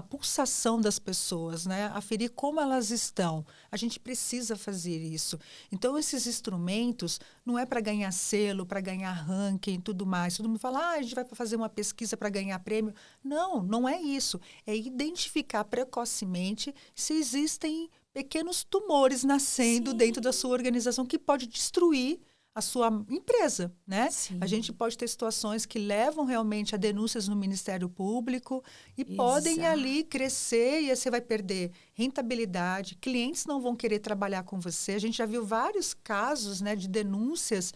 pulsação das pessoas, né? Aferir como elas estão. A gente precisa fazer isso. Então, esses instrumentos não é para ganhar selo, para ganhar ranking e tudo mais. Todo mundo fala, a gente vai fazer uma pesquisa para ganhar prêmio. Não, não é isso. É identificar precocemente se existem pequenos tumores nascendo dentro da sua organização que pode destruir a sua empresa, né? Sim. A gente pode ter situações que levam realmente a denúncias no Ministério Público e podem ali crescer e aí você vai perder rentabilidade, clientes não vão querer trabalhar com você. A gente já viu vários casos, né, de denúncias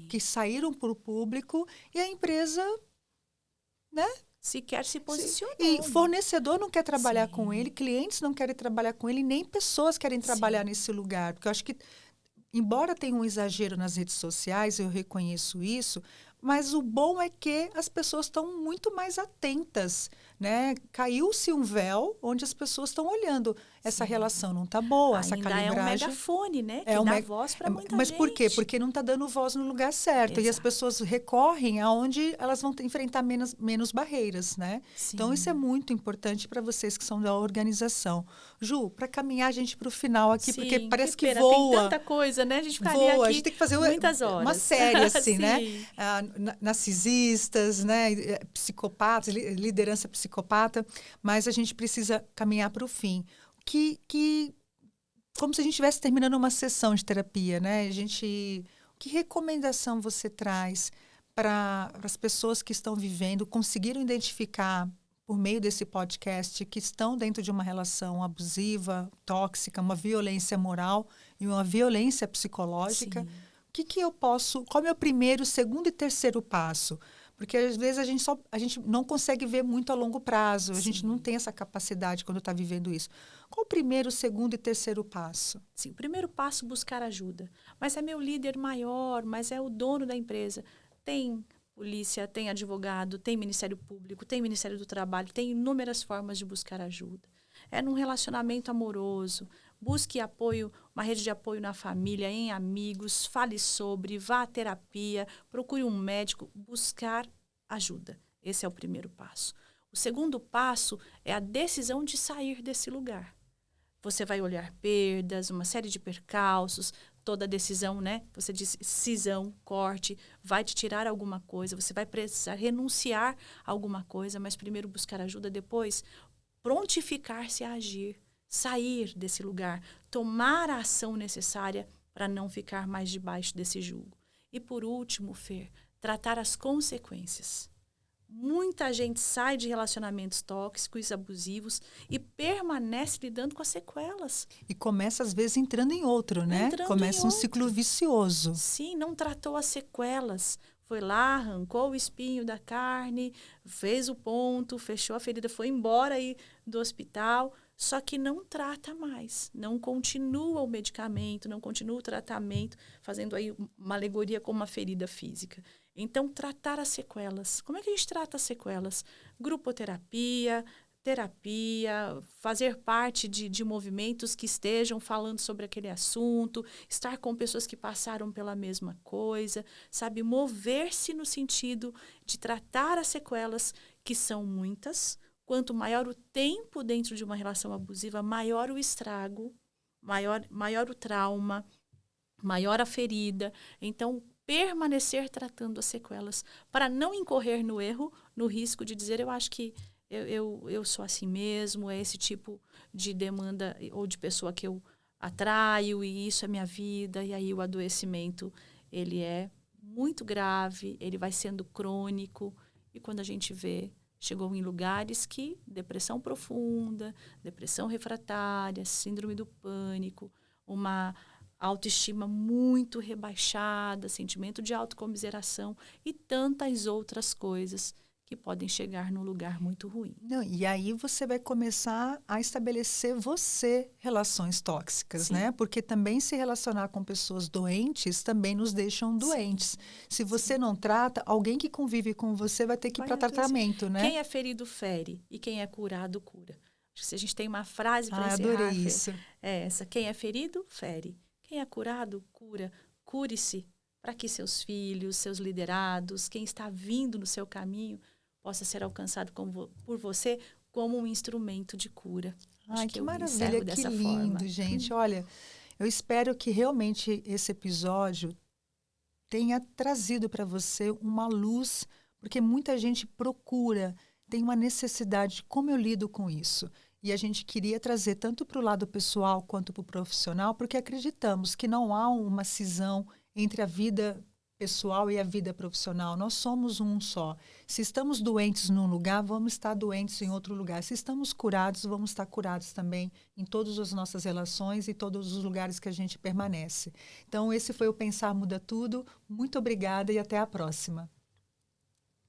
que saíram para o público e a empresa, né? Sequer se posicionou. E fornecedor não quer trabalhar com ele, clientes não querem trabalhar com ele, nem pessoas querem trabalhar nesse lugar. Porque eu acho que, embora tenha um exagero nas redes sociais, eu reconheço isso, mas o bom é que as pessoas estão muito mais atentas, né? Caiu-se um véu onde as pessoas estão olhando. Essa relação não está boa, essa calibragem... Ainda é um megafone, né? Que dá voz para muita gente. Mas por quê? Porque não está dando voz no lugar certo. Exato. E as pessoas recorrem aonde elas vão enfrentar menos barreiras, né? Sim. Então, isso é muito importante para vocês que são da organização. Ju, para caminhar a gente para o final aqui, porque parece que voa. Tem tanta coisa, né? A gente ficaria aqui a gente tem que fazer muitas horas. Uma série, assim, né? Narcisistas, né? Psicopatas, liderança psicopata. Mas a gente precisa caminhar para o fim. Como se a gente estivesse terminando uma sessão de terapia, né? Que recomendação você traz para as pessoas que estão vivendo, conseguiram identificar por meio desse podcast que estão dentro de uma relação abusiva, tóxica, uma violência moral e uma violência psicológica? Sim. Qual é o meu primeiro, segundo e terceiro passo? Porque, às vezes, a gente não consegue ver muito a longo prazo. A gente não tem essa capacidade quando está vivendo isso. Qual o primeiro, segundo e terceiro passo? Sim, o primeiro passo, buscar ajuda. Mas é meu líder maior, mas é o dono da empresa. Tem polícia, tem advogado, tem Ministério Público, tem Ministério do Trabalho, tem inúmeras formas de buscar ajuda. É num relacionamento amoroso. Busque apoio, uma rede de apoio na família, em amigos, fale sobre, vá à terapia, procure um médico, buscar ajuda. Esse é o primeiro passo. O segundo passo é a decisão de sair desse lugar. Você vai olhar perdas, uma série de percalços, toda decisão, né? Você diz cisão, corte, vai te tirar alguma coisa, você vai precisar renunciar a alguma coisa, mas primeiro buscar ajuda, depois prontificar-se a agir. Sair desse lugar, tomar a ação necessária para não ficar mais debaixo desse jugo. E por último, Fer, tratar as consequências. Muita gente sai de relacionamentos tóxicos, abusivos e permanece lidando com as sequelas. E começa, às vezes, entrando em outro, né? Começa um ciclo vicioso. Sim, não tratou as sequelas. Foi lá, arrancou o espinho da carne, fez o ponto, fechou a ferida, foi embora aí do hospital. Só que não trata mais, não continua o medicamento, não continua o tratamento, fazendo aí uma alegoria com uma ferida física. Então, tratar as sequelas. Como é que a gente trata as sequelas? Grupoterapia, terapia, fazer parte de movimentos que estejam falando sobre aquele assunto, estar com pessoas que passaram pela mesma coisa, sabe? Mover-se no sentido de tratar as sequelas, que são muitas. Quanto maior o tempo dentro de uma relação abusiva, maior o estrago, maior o trauma, maior a ferida. Então, permanecer tratando as sequelas para não incorrer no erro, no risco de dizer, eu acho que eu sou assim mesmo, é esse tipo de demanda ou de pessoa que eu atraio e isso é minha vida. E aí o adoecimento, ele é muito grave, ele vai sendo crônico e quando a gente vê, chegou em lugares que depressão profunda, depressão refratária, síndrome do pânico, uma autoestima muito rebaixada, sentimento de autocomiseração e tantas outras coisas que podem chegar num lugar muito ruim. Não, e aí você vai começar a estabelecer relações tóxicas, né? Porque também se relacionar com pessoas doentes também nos deixam doentes. Se você não trata, alguém que convive com você vai ter que ir para tratamento, né? Quem é ferido, fere. E quem é curado, cura. Se a gente tem uma frase para encerrar, adorei isso. É essa. Quem é ferido, fere. Quem é curado, cura. Cure-se para que seus filhos, seus liderados, quem está vindo no seu caminho, possa ser alcançado por você como um instrumento de cura. Ai, que maravilha, que lindo, gente. Olha, eu espero que realmente esse episódio tenha trazido para você uma luz, porque muita gente procura, tem uma necessidade de como eu lido com isso. E a gente queria trazer tanto para o lado pessoal quanto para o profissional, porque acreditamos que não há uma cisão entre a vida pessoal e a vida profissional. Nós somos um só. Se estamos doentes num lugar, vamos estar doentes em outro lugar. Se estamos curados, vamos estar curados também em todas as nossas relações e todos os lugares que a gente permanece. Então, esse foi o Pensar Muda Tudo. Muito obrigada e até a próxima.